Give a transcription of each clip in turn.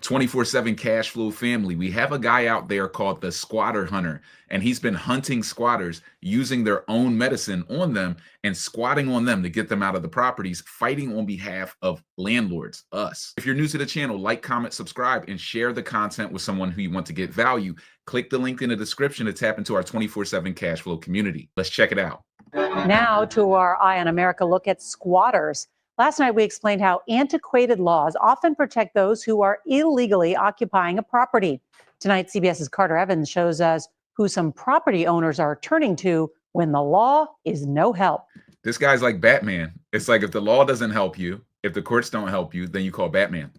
24/7 cash flow family. We have a guy out there called the squatter hunter, and he's been hunting squatters using their own medicine on them and squatting on them to get them out of the properties, fighting on behalf of landlords, us. If you're new to the channel, like, comment, subscribe, and share the content with someone who you want to get value. Click the link in the description to tap into our 24/7 cash flow community. Let's check it out. Now to our Eye on America look at squatters. Last night, we explained how antiquated laws often protect those who are illegally occupying a property. Tonight, CBS's Carter Evans shows us who some property owners are turning to when the law is no help. This guy's like Batman. It's like if the law doesn't help you, if the courts don't help you, then you call Batman.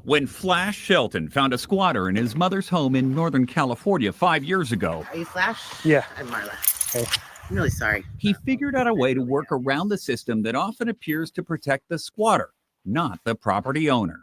When Flash Shelton found a squatter in his mother's home in Northern California 5 years ago. Are you Flash? Yeah. I'm Marla. Hey. I'm really sorry. He figured out a way to work around the system that often appears to protect the squatter, not the property owner.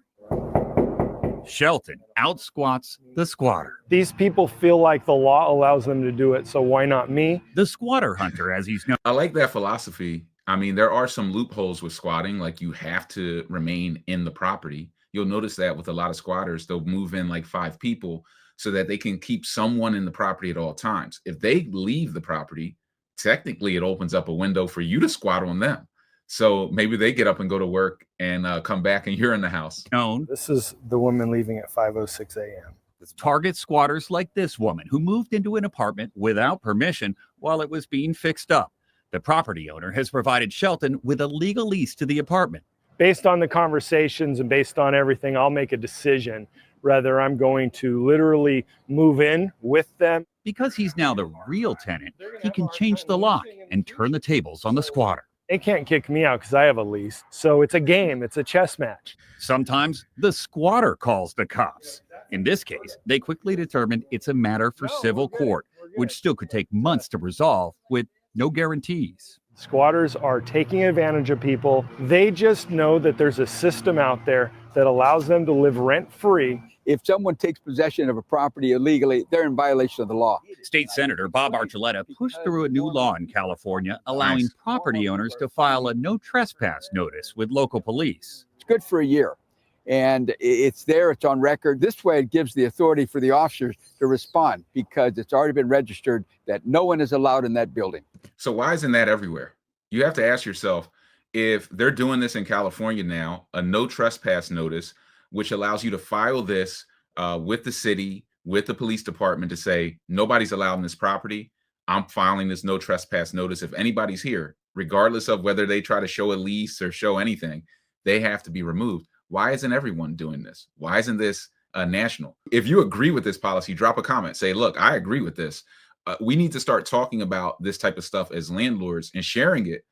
Shelton out-squats the squatter. These people feel like the law allows them to do it, so why not me? The squatter hunter, as he's known. I like that philosophy. I mean, there are some loopholes with squatting, like you have to remain in the property. You'll notice that with a lot of squatters, they'll move in like 5 people so that they can keep someone in the property at all times. If they leave the property, technically it opens up a window for you to squat on them. So maybe they get up and go to work and come back and you're in the house. This is the woman leaving at 5:06 a.m. Target squatters like this woman who moved into an apartment without permission while it was being fixed up. The property owner has provided Shelton with a legal lease to the apartment. Based on the conversations and based on everything, I'll make a decision whether I'm going to literally move in with them. Because he's now the real tenant, he can change the lock and turn the tables on the squatter. They can't kick me out because I have a lease. So it's a game. It's a chess match. Sometimes the squatter calls the cops. In this case, they quickly determined it's a matter for civil court, which still could take months to resolve with no guarantees. Squatters are taking advantage of people. They just know that there's a system out there that allows them to live rent-free. If someone takes possession of a property illegally, they're in violation of the law. State Senator Bob Archuleta pushed through a new law in California allowing property owners to file a no trespass notice with local police. It's good for a year, and it's there, it's on record. This way it gives the authority for the officers to respond because it's already been registered that no one is allowed in that building. So why isn't that everywhere? You have to ask yourself, if they're doing this in California now, a no trespass notice, which allows you to file this with the city, with the police department to say, nobody's allowed in this property. I'm filing this no trespass notice. If anybody's here, regardless of whether they try to show a lease or show anything, they have to be removed. Why isn't everyone doing this? Why isn't this national? If you agree with this policy, drop a comment. Say, look, I agree with this. We need to start talking about this type of stuff as landlords and sharing it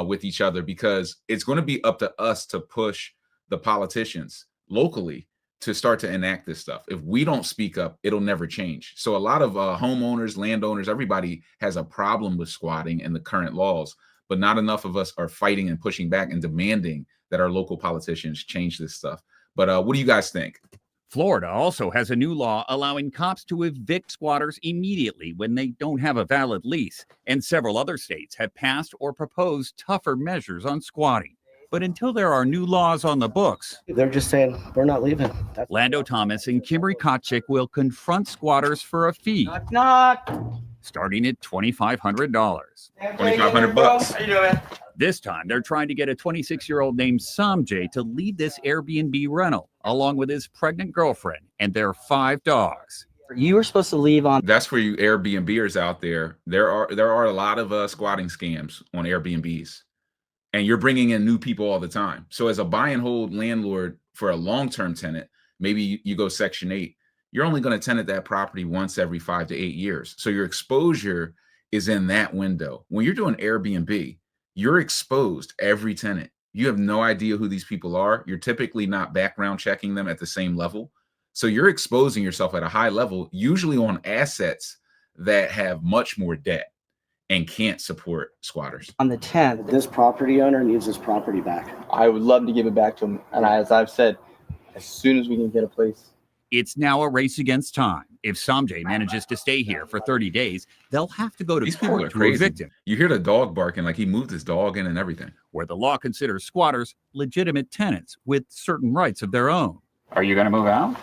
with each other, because it's going to be up to us to push the politicians locally to start to enact this stuff. If we don't speak up, it'll never change. So a lot of homeowners, landowners, everybody has a problem with squatting and the current laws, but not enough of us are fighting and pushing back and demanding that our local politicians change this stuff. But what do you guys think? Florida also has a new law allowing cops to evict squatters immediately when they don't have a valid lease, and several other states have passed or proposed tougher measures on squatting. But until there are new laws on the books, They're just saying, we're not leaving. Lando Thomas and 𝐒𝐓𝐀𝐘 will confront squatters for a fee, Knock, knock. starting at $2,500. $2,500. How you doing? This time, they're trying to get a 26-year-old named Samjay to lead this Airbnb rental, along with his pregnant girlfriend and their 5 dogs. You were supposed to leave on. That's for you Airbnbers out there. There are a lot of squatting scams on Airbnbs, and you're bringing in new people all the time. So as a buy and hold landlord for a long-term tenant, maybe you go Section 8, you're only going to tenant that property once every 5 to 8 years. So your exposure is in that window. When you're doing Airbnb, you're exposed every tenant. You have no idea who these people are. You're typically not background checking them at the same level. So you're exposing yourself at a high level, usually on assets that have much more debt and can't support squatters. On the 10th, this property owner needs his property back. I would love to give it back to him. And as I've said, as soon as we can get a place. It's now a race against time. If Samjay manages to stay here for 30 days, they'll have to go to These people are court to crazy. evict him, You hear the dog barking like he moved his dog in and everything. where the law considers squatters legitimate tenants with certain rights of their own. Are you going to move out?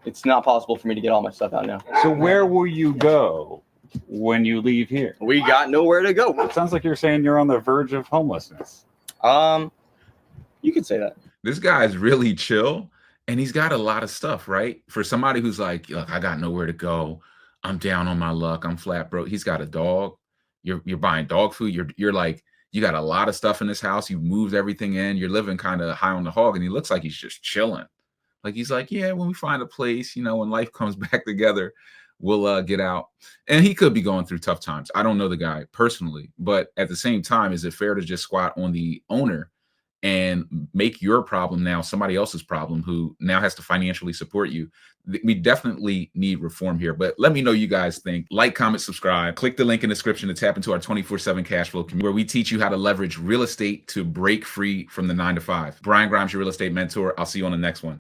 It's not possible for me to get all my stuff out now. So where will you go when you leave here? We got nowhere to go. It sounds like you're saying you're on the verge of homelessness. You could say that. This guy's really chill, and he's got a lot of stuff, right? For somebody who's like, look, I got nowhere to go. I'm down on my luck. I'm flat broke. He's got a dog. You're buying dog food. You're like, you got a lot of stuff in this house. You moved everything in. You're living kind of high on the hog, and he looks like he's just chilling. Like he's like, yeah, when we find a place, when life comes back together, we'll get out. And he could be going through tough times. I don't know the guy personally, but at the same time, is it fair to just squat on the owner and make your problem now somebody else's problem who now has to financially support you? We definitely need reform here, but let me know you guys think. Like, comment, subscribe, click the link in the description to tap into our 24/7 cash flow community, where we teach you how to leverage real estate to break free from the 9 to 5. Brian Grimes, your real estate mentor. I'll see you on the next one.